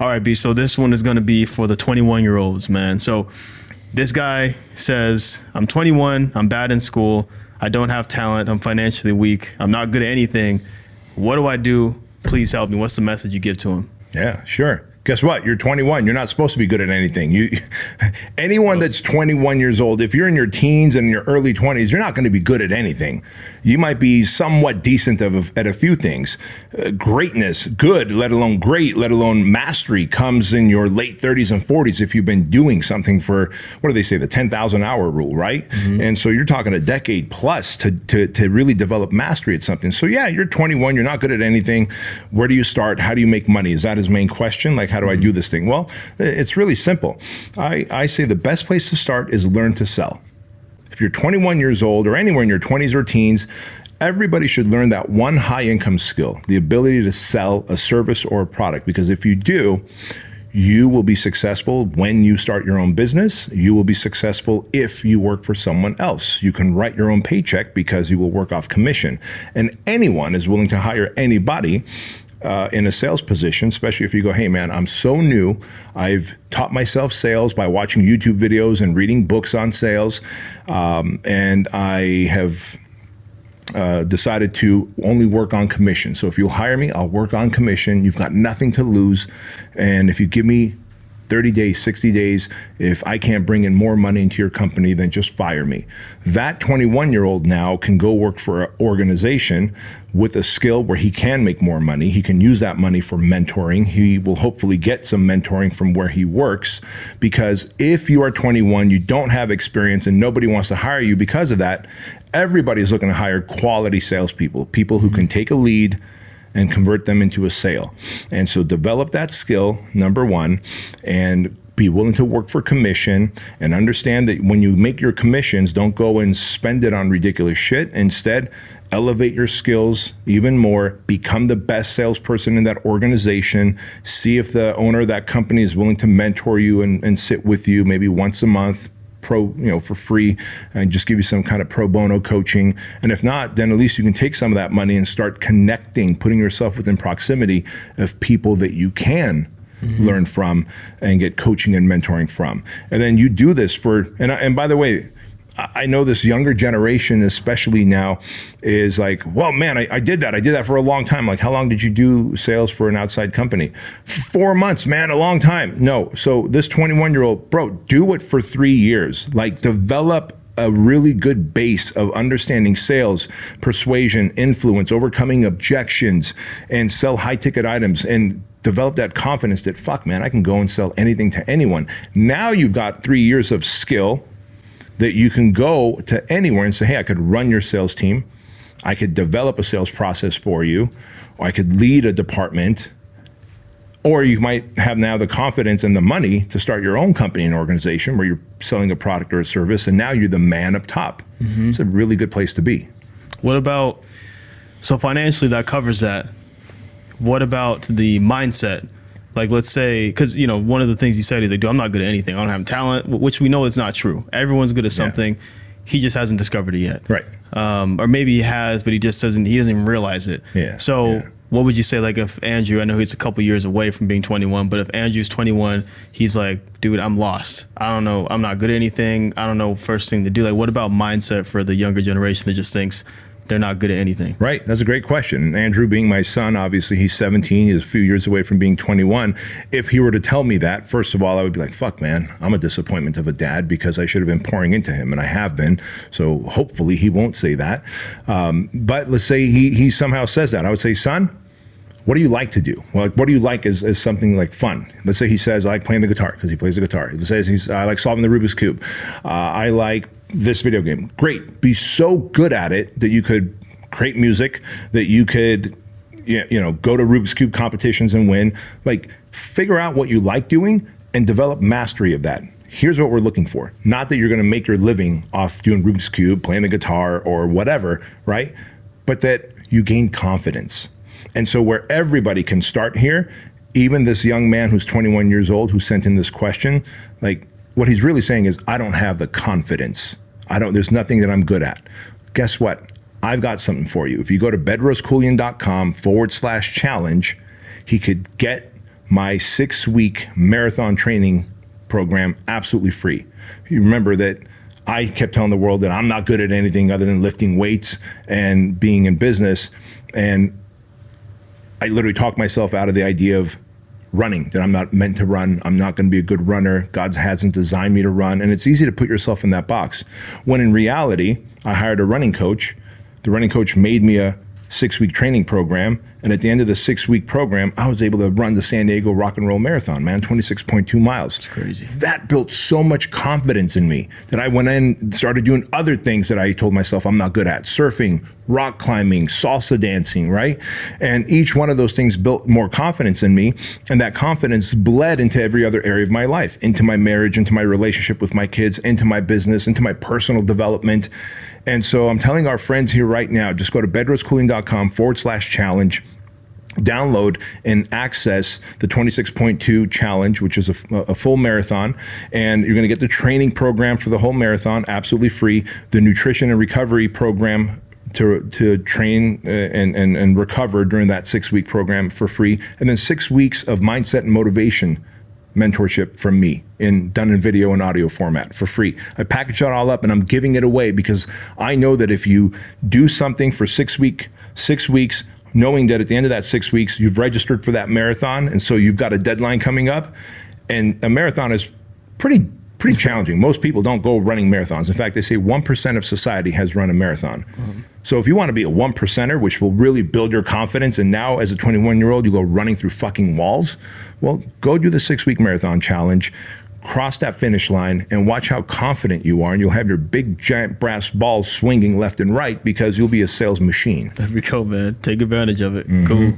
All right, B. So this one is going to be for the 21-year-olds, man. So this guy says, I'm 21, I'm bad in school, I don't have talent, I'm financially weak, I'm not good at anything. What do I do? Please help me. What's the message you give to him? Yeah, sure. Guess what? You're 21. You're not supposed to be good at anything. Anyone that's 21 years old, if you're in your teens and your early 20s, you're not going to be good at anything. You might be somewhat decent at a few things. Greatness, good, let alone great, let alone mastery, comes in your late 30s and 40s if you've been doing something for, what do they say, the 10,000 hour rule, right? Mm-hmm. And so you're talking a decade plus to really develop mastery at something. So yeah, you're 21, you're not good at anything. Where do you start? How do you make money? Is that his main question? Like, how do I do this thing? Well, it's really simple. I say the best place to start is learn to sell. If you're 21 years old or anywhere in your 20s or teens, everybody should learn that one high income skill, the ability to sell a service or a product. Because if you do, you will be successful when you start your own business. You will be successful if you work for someone else. You can write your own paycheck because you will work off commission. And anyone is willing to hire anybody in a sales position, especially if you go, hey man, I'm so new. I've taught myself sales by watching YouTube videos and reading books on sales. And I have decided to only work on commission. So if you'll hire me, I'll work on commission. You've got nothing to lose. And if you give me 30 days, 60 days, if I can't bring in more money into your company, then just fire me. That 21-year-old now can go work for an organization with a skill where he can make more money. He can use that money for mentoring. He will hopefully get some mentoring from where he works, because if you are 21, you don't have experience and nobody wants to hire you because of that, everybody's looking to hire quality salespeople, people who can take a lead and convert them into a sale. And so develop that skill, number one, and be willing to work for commission, and understand that when you make your commissions, don't go and spend it on ridiculous shit. Instead, elevate your skills even more, become the best salesperson in that organization, see if the owner of that company is willing to mentor you and sit with you maybe once a month, for free, and just give you some kind of pro bono coaching. And if not, then at least you can take some of that money and start connecting, putting yourself within proximity of people that you can learn from and get coaching and mentoring from. And then you do this and by the way, I know this younger generation, especially now, is like, well, man, I did that. I did that for a long time. Like, how long did you do sales for an outside company? 4 months, man, a long time. No. So this 21-year-old, bro, do it for 3 years. Like, develop a really good base of understanding sales, persuasion, influence, overcoming objections, and sell high ticket items, and develop that confidence that, fuck, man, I can go and sell anything to anyone. Now you've got 3 years of skill that you can go to anywhere and say, hey, I could run your sales team. I could develop a sales process for you, or I could lead a department, or you might have now the confidence and the money to start your own company and organization where you're selling a product or a service, and now you're the man up top. Mm-hmm. It's a really good place to be. What about, so financially that covers that. What about the mindset? Like, let's say, because, one of the things he said is like, dude, I'm not good at anything. I don't have talent, which we know is not true. Everyone's good at something. Yeah. He just hasn't discovered it yet. Right. Or maybe he has, but he doesn't even realize it. Yeah. So what would you say, like, if Andrew, I know he's a couple years away from being 21, but if Andrew's 21, he's like, dude, I'm lost. I don't know. I'm not good at anything. I don't know first thing to do. Like, what about mindset for the younger generation that just thinks they're not good at anything? Right. That's a great question. Andrew, being my son, obviously he's 17. He's a few years away from being 21. If he were to tell me that, first of all, I would be like, fuck, man, I'm a disappointment of a dad because I should have been pouring into him, and I have been. So hopefully he won't say that. But let's say he somehow says that. I would say, son, what do you like to do? Well, what do you like as something like fun? Let's say he says, I like playing the guitar because he plays the guitar. He says I like solving the Rubik's Cube. I like this video game. Great. Be so good at it that you could create music, that you could go to Rubik's Cube competitions and win. Like, figure out what you like doing and develop mastery of that. Here's what we're looking for. Not that you're going to make your living off doing Rubik's Cube, playing the guitar or whatever, right? But that you gain confidence. And so where everybody can start here, even this young man who's 21 years old who sent in this question, like, what he's really saying is, I don't have the confidence. There's nothing that I'm good at. Guess what? I've got something for you. If you go to bedroskeuilian.com/challenge, he could get my 6-week marathon training program absolutely free. You remember that I kept telling the world that I'm not good at anything other than lifting weights and being in business. And I literally talked myself out of the idea of running, that I'm not meant to run. I'm not going to be a good runner. God hasn't designed me to run. And it's easy to put yourself in that box. When in reality, I hired a running coach. The running coach made me a 6-week training program. And at the end of the 6-week program, I was able to run the San Diego Rock and Roll Marathon, man, 26.2 miles. It's crazy. That built so much confidence in me that I went in and started doing other things that I told myself I'm not good at. Surfing, rock climbing, salsa dancing, right? And each one of those things built more confidence in me. And that confidence bled into every other area of my life, into my marriage, into my relationship with my kids, into my business, into my personal development. And so I'm telling our friends here right now, just go to bedroskeuilian.com/challenge. Download and access the 26.2 challenge, which is a full marathon. And you're going to get the training program for the whole marathon, absolutely free. The nutrition and recovery program to train and recover during that 6-week program for free. And then 6 weeks of mindset and motivation mentorship from me done in video and audio format for free. I package that all up and I'm giving it away because I know that if you do something for 6 weeks, knowing that at the end of that 6 weeks, you've registered for that marathon. And so you've got a deadline coming up, and a marathon is pretty challenging. Most people don't go running marathons. In fact, they say 1% of society has run a marathon. Mm-hmm. So if you want to be a 1%er, which will really build your confidence, and now as a 21-year-old, you go running through fucking walls, well, go do the 6-week marathon challenge, cross that finish line, and watch how confident you are. And you'll have your big, giant brass balls swinging left and right because you'll be a sales machine. There we go, man. Take advantage of it. Mm-hmm. Cool.